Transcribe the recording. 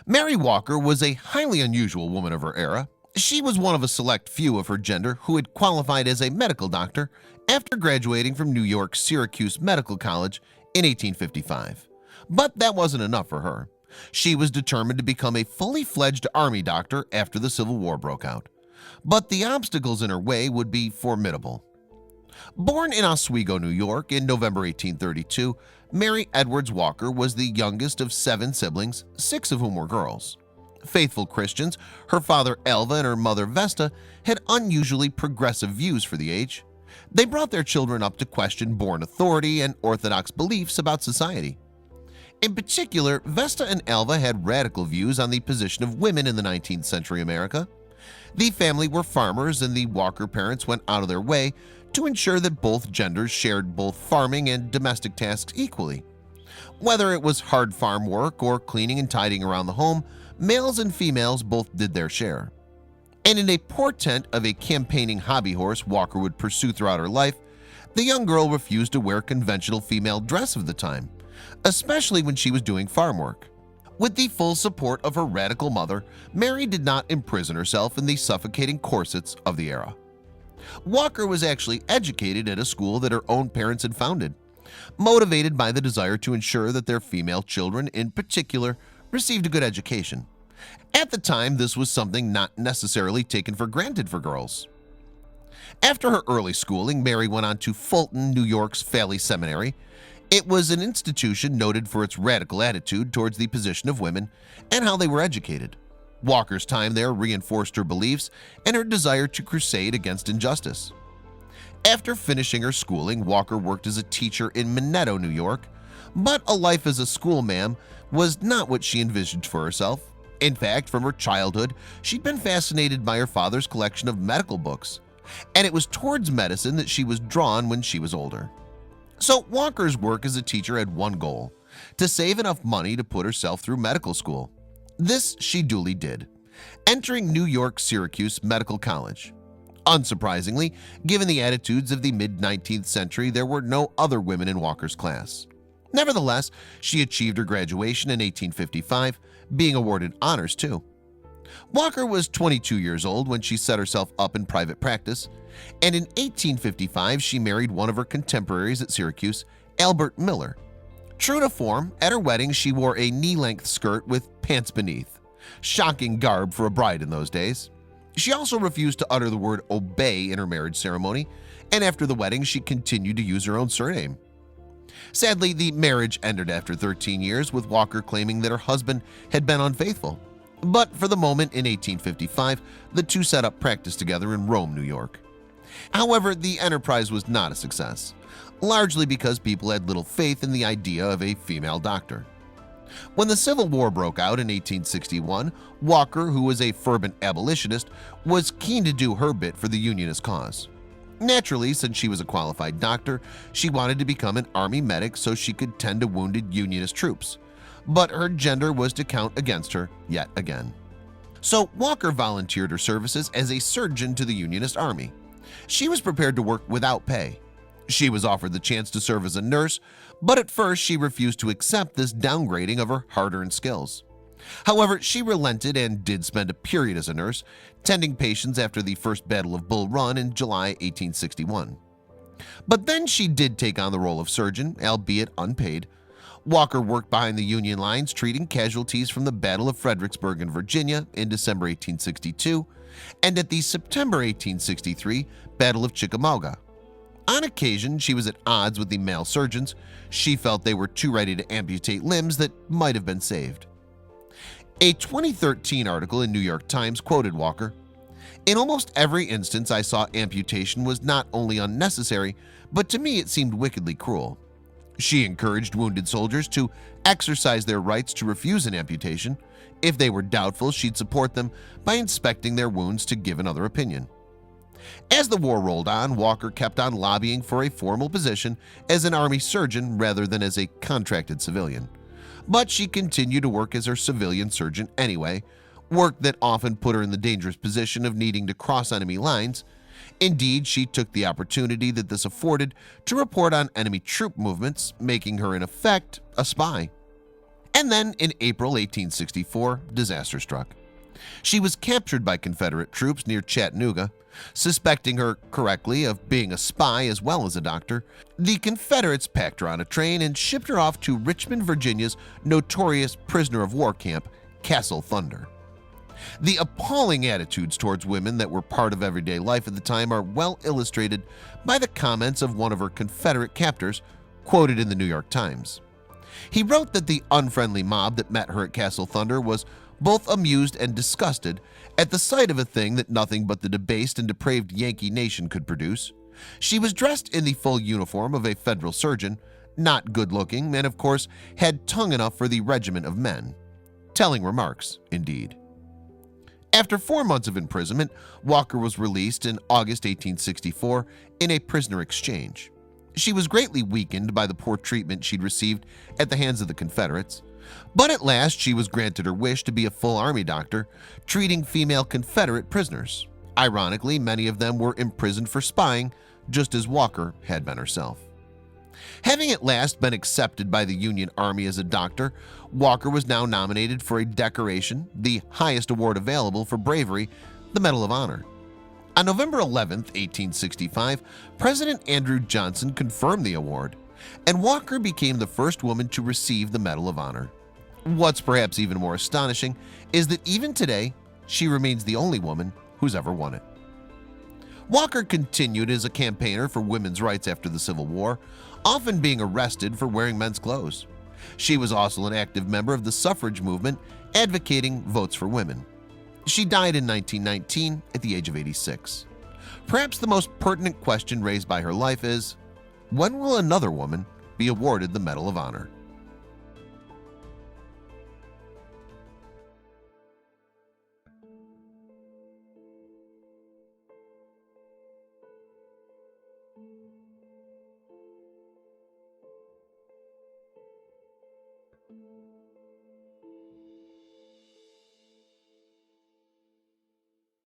Mary Walker was a highly unusual woman of her era. She was one of a select few of her gender who had qualified as a medical doctor after graduating from New York's Syracuse Medical College in 1855. But that wasn't enough for her. She was determined to become a fully fledged army doctor after the Civil War broke out. But the obstacles in her way would be formidable. Born in Oswego, New York in November 1832, Mary Edwards Walker was the youngest of 7 siblings, 6 of whom were girls. Faithful Christians, her father Alva and her mother Vesta had unusually progressive views for the age. They brought their children up to question born authority and orthodox beliefs about society. In particular, Vesta and Alva had radical views on the position of women in the 19th century America. The family were farmers, and the Walker parents went out of their way to ensure that both genders shared both farming and domestic tasks equally. Whether it was hard farm work or cleaning and tidying around the home, males and females both did their share. And in a portent of a campaigning hobby horse Walker would pursue throughout her life, the young girl refused to wear conventional female dress of the time, especially when she was doing farm work. With the full support of her radical mother, Mary did not imprison herself in the suffocating corsets of the era. Walker was actually educated at a school that her own parents had founded, motivated by the desire to ensure that their female children in particular received a good education. At the time, this was something not necessarily taken for granted for girls. After her early schooling, Mary went on to Fulton, New York's Valley Seminary. It was an institution noted for its radical attitude towards the position of women and how they were educated. Walker's time there reinforced her beliefs and her desire to crusade against injustice. After finishing her schooling, Walker worked as a teacher in Minetto, New York, but a life as a schoolma'am was not what she envisioned for herself. In fact, from her childhood, she'd been fascinated by her father's collection of medical books, and it was towards medicine that she was drawn when she was older. So Walker's work as a teacher had one goal: to save enough money to put herself through medical school. This she duly did, entering New York Syracuse Medical College. Unsurprisingly, given the attitudes of the mid-19th century, there were no other women in Walker's class. Nevertheless, she achieved her graduation in 1855, being awarded honors too. Walker was 22 years old when she set herself up in private practice, and in 1855 she married one of her contemporaries at Syracuse, Albert Miller. True to form, at her wedding she wore a knee-length skirt with pants beneath, shocking garb for a bride in those days. She also refused to utter the word obey in her marriage ceremony, and after the wedding she continued to use her own surname. Sadly, the marriage ended after 13 years, with Walker claiming that her husband had been unfaithful. But for the moment, in 1855, the two set up practice together in Rome, New York. However, the enterprise was not a success, largely because people had little faith in the idea of a female doctor. When the Civil War broke out in 1861, Walker, who was a fervent abolitionist, was keen to do her bit for the Unionist cause. Naturally, since she was a qualified doctor, she wanted to become an army medic so she could tend to wounded Unionist troops. But her gender was to count against her yet again. So Walker volunteered her services as a surgeon to the Unionist Army. She was prepared to work without pay. She was offered the chance to serve as a nurse, but at first she refused to accept this downgrading of her hard-earned skills. However, she relented and did spend a period as a nurse, tending patients after the First Battle of Bull Run in July 1861. But then she did take on the role of surgeon, albeit unpaid. Walker worked behind the Union lines, treating casualties from the Battle of Fredericksburg in Virginia in December 1862 and at the September 1863 Battle of Chickamauga. On occasion, she was at odds with the male surgeons. She felt they were too ready to amputate limbs that might have been saved. A 2013 article in New York Times quoted Walker, "In almost every instance I saw amputation was not only unnecessary, but to me it seemed wickedly cruel." She encouraged wounded soldiers to exercise their rights to refuse an amputation. If they were doubtful, she'd support them by inspecting their wounds to give another opinion. As the war rolled on, Walker kept on lobbying for a formal position as an army surgeon rather than as a contracted civilian. But she continued to work as her civilian surgeon anyway, work that often put her in the dangerous position of needing to cross enemy lines. Indeed, she took the opportunity that this afforded to report on enemy troop movements, making her in effect a spy. And then in April 1864, disaster struck. She was captured by Confederate troops near Chattanooga. Suspecting her correctly of being a spy as well as a doctor, the Confederates packed her on a train and shipped her off to Richmond, Virginia's notorious prisoner of war camp, Castle Thunder. The appalling attitudes towards women that were part of everyday life at the time are well illustrated by the comments of one of her Confederate captors, quoted in the New York Times. He wrote that the unfriendly mob that met her at Castle Thunder was both amused and disgusted at the sight of a thing that nothing but the debased and depraved Yankee nation could produce. She was dressed in the full uniform of a federal surgeon, not good-looking, and of course had tongue enough for the regiment of men. Telling remarks, indeed. After 4 months of imprisonment, Walker was released in August 1864 in a prisoner exchange. She was greatly weakened by the poor treatment she'd received at the hands of the Confederates, but at last she was granted her wish to be a full army doctor, treating female Confederate prisoners. Ironically, many of them were imprisoned for spying, just as Walker had been herself. Having at last been accepted by the Union Army as a doctor, Walker was now nominated for a decoration, the highest award available for bravery, the Medal of Honor. On November 11, 1865, President Andrew Johnson confirmed the award, and Walker became the first woman to receive the Medal of Honor. What's perhaps even more astonishing is that even today, she remains the only woman who's ever won it. Walker continued as a campaigner for women's rights after the Civil War, often being arrested for wearing men's clothes. She was also an active member of the suffrage movement, advocating votes for women. She died in 1919 at the age of 86. Perhaps the most pertinent question raised by her life is, when will another woman be awarded the Medal of Honor?